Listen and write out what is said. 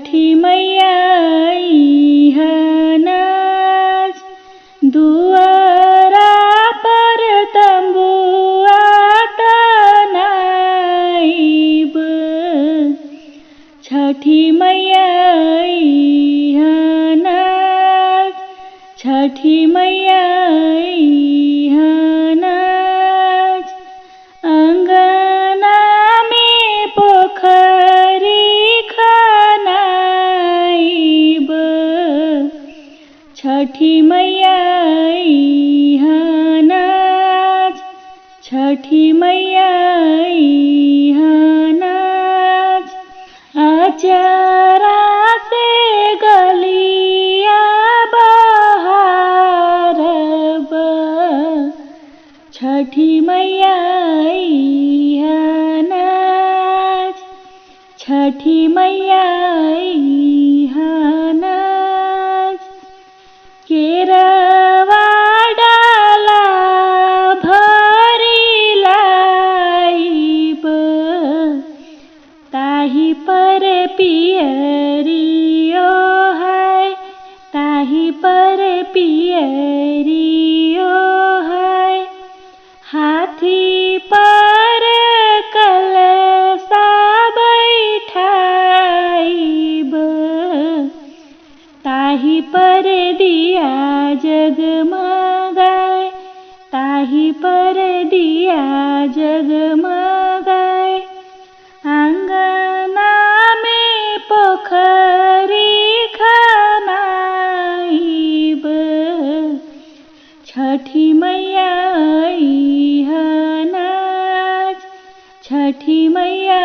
छठी मैया नाच, दुआरा पर तंबुआ तनाइब। छठी मैया नाच, छठी मैया नाच, अंगना में पोखरी खनाइब। छठी मैया नाच, छठी मैया नाच, अचारा से गलिया बहारब। छठी मैया नाच, छठी मैया नाच, केरवा डाला भरी लाइब। ताही पर पियरियो है, ताही पर पियरियो है, हाथी पर कलसा बैठाइब। ताही पर दिया जगमगाए, ताही पर दिया जगमगाए, आंगना में पोखरी खनाइब। छठी मैया नाच, छठी मैया